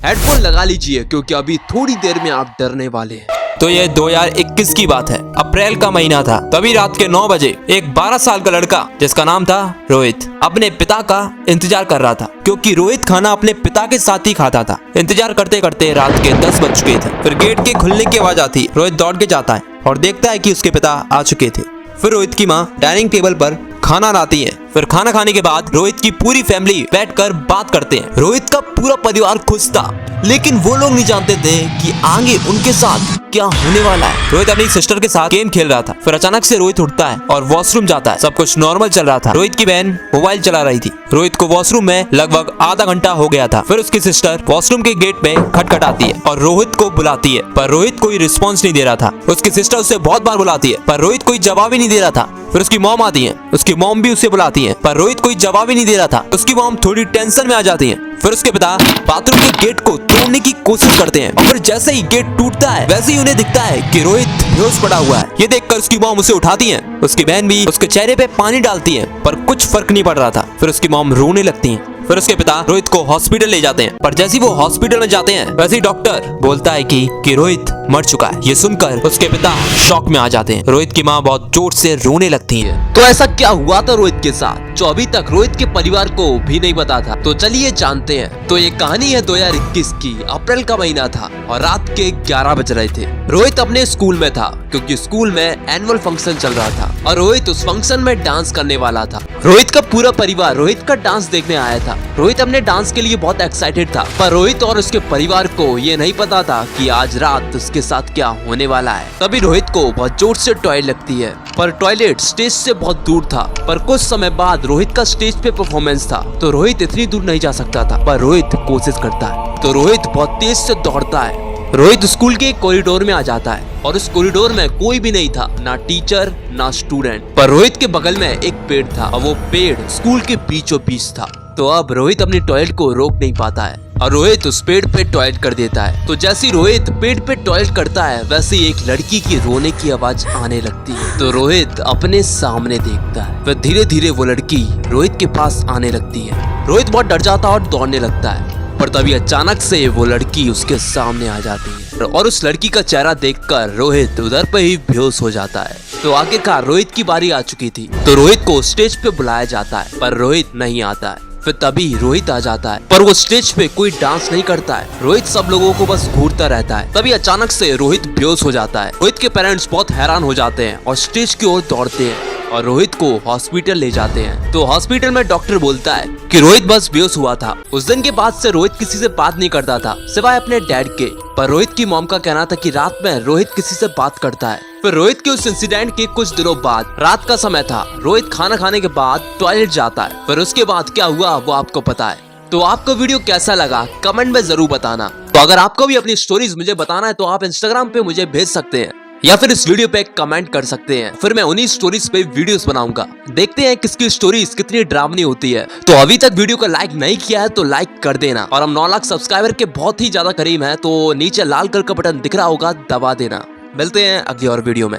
Headphone लगा लीजिए क्योंकि अभी थोड़ी देर में आप डरने वाले हैं। तो ये 2021 की बात है। अप्रैल का महीना था। तभी रात के 9 बजे एक 12 साल का लड़का जिसका नाम था रोहित अपने पिता का इंतजार कर रहा था, क्योंकि रोहित खाना अपने पिता के साथ ही खाता था। इंतजार करते करते रात के 10 बज चुके थे। फिर गेट के खुलने की आवाज आती। रोहित दौड़ के जाता है और देखता है कि उसके पिता आ चुके थे। फिर रोहित की माँ डाइनिंग टेबल पर खाना लाती है। फिर खाना खाने के बाद रोहित की पूरी फैमिली बैठकर बात करते हैं। रोहित का पूरा परिवार खुश था, लेकिन वो लोग नहीं जानते थे कि आगे उनके साथ क्या होने वाला है। रोहित अपनी सिस्टर के साथ गेम खेल रहा था। फिर अचानक से रोहित उठता है और वॉशरूम जाता है। सब कुछ नॉर्मल चल रहा था। रोहित की बहन मोबाइल चला रही थी। रोहित को वॉशरूम में लगभग आधा घंटा हो गया था। फिर उसकी सिस्टर वॉशरूम के गेट पे खटखटाती है और रोहित को बुलाती है, पर रोहित कोई रिस्पॉन्स नहीं दे रहा था। उसकी सिस्टर उसे बहुत बार बुलाती है, पर रोहित कोई जवाब ही नहीं दे रहा था। फिर उसकी मॉम आती है। उसकी मॉम भी उसे बुलाती है, पर रोहित कोई जवाब ही नहीं दे रहा था। उसकी मॉम थोड़ी टेंशन में आ जाती है। फिर उसके पिता बाथरूम के गेट को तोड़ने की कोशिश करते हैं और फिर जैसे ही गेट टूटता है वैसे ही उन्हें दिखता है कि रोहित बेहोश पड़ा हुआ है। ये देखकर उसकी मॉम उसे उठाती है। उसकी बहन भी उसके चेहरे पे पानी डालती है, पर कुछ फर्क नहीं पड़ रहा था। फिर उसकी मॉम रोने लगती है। फिर उसके पिता रोहित को हॉस्पिटल ले जाते हैं, पर जैसे ही वो हॉस्पिटल में जाते हैं वैसे ही डॉक्टर बोलता है कि रोहित मर चुका है। ये सुनकर उसके पिता शॉक में आ जाते हैं। रोहित की माँ बहुत जोर से रोने लगती है। तो ऐसा क्या हुआ था रोहित के साथ जो अभी तक रोहित के परिवार को भी नहीं पता था? तो चलिए जानते हैं। तो ये कहानी है 2021 की। अप्रैल का महीना था और रात के 11 बज रहे थे। रोहित अपने स्कूल में था, क्योंकि स्कूल में एनुअल फंक्शन चल रहा था और रोहित उस फंक्शन में डांस करने वाला था। रोहित का पूरा परिवार रोहित का डांस देखने आया था। रोहित अपने डांस के लिए बहुत एक्साइटेड था, पर रोहित और उसके परिवार को ये नहीं पता था कि आज रात उसके साथ क्या होने वाला है। तभी रोहित को बहुत जोर से टॉयलेट लगती है, पर टॉयलेट स्टेज से बहुत दूर था। पर कुछ समय बाद रोहित का स्टेज पे परफॉर्मेंस था, तो रोहित इतनी दूर नहीं जा सकता था, पर रोहित कोशिश करता है। तो रोहित बहुत तेज से दौड़ता है। रोहित स्कूल के कॉरिडोर में आ जाता है और उस कॉरिडोर में कोई भी नहीं था, ना टीचर ना स्टूडेंट। पर रोहित के बगल में एक पेड़ था और वो पेड़ स्कूल के बीचों बीच था। तो अब रोहित अपनी टॉयलेट को रोक नहीं पाता है और रोहित उस पेड़ पे टॉयलेट कर देता है। तो जैसे रोहित पेड़ पे टॉयलेट करता है वैसे ही एक लड़की की रोने की आवाज आने लगती है। तो रोहित अपने सामने देखता है। वह धीरे धीरे वो लड़की रोहित के पास आने लगती है। रोहित बहुत डर जाता है और दौड़ने लगता है, पर तभी अचानक से वो लड़की उसके सामने आ जाती है और उस लड़की का चेहरा देखकर रोहित उधर पे ही बेहोश हो जाता है। तो आखिरकार रोहित की बारी आ चुकी थी। तो रोहित को स्टेज पे बुलाया जाता है, पर रोहित नहीं आता है। फिर तभी रोहित आ जाता है, पर वो स्टेज पे कोई डांस नहीं करता है। रोहित सब लोगों को बस घूरता रहता है। तभी अचानक से रोहित बेहोश हो जाता है। रोहित के पेरेंट्स बहुत हैरान हो जाते हैं और स्टेज की ओर दौड़ते हैं और रोहित को हॉस्पिटल ले जाते हैं। तो हॉस्पिटल में डॉक्टर बोलता है कि रोहित बस बेहोश हुआ था। उस दिन के बाद से रोहित किसी से बात नहीं करता था सिवाय अपने डैड के। पर रोहित की मॉम का कहना था कि रात में रोहित किसी से बात करता है। फिर रोहित के उस इंसिडेंट के कुछ दिनों बाद रात का समय था। रोहित खाना खाने के बाद टॉयलेट जाता है। फिर उसके बाद क्या हुआ वो आपको पता है। तो आपको वीडियो कैसा लगा कमेंट में जरूर बताना। तो अगर आपको भी अपनी स्टोरीज मुझे बताना है तो आप इंस्टाग्राम पे मुझे भेज सकते हैं या फिर इस वीडियो पे कमेंट कर सकते हैं। फिर मैं उन्हीं स्टोरीज पे वीडियोस बनाऊंगा। देखते हैं किसकी स्टोरीज कितनी डरावनी होती है। तो अभी तक वीडियो को लाइक नहीं किया है तो लाइक कर देना। और हम 9 लाख सब्सक्राइबर के बहुत ही ज्यादा करीब हैं, तो नीचे लाल कलर का बटन दिख रहा होगा, दबा देना। मिलते हैं अगली और वीडियो में।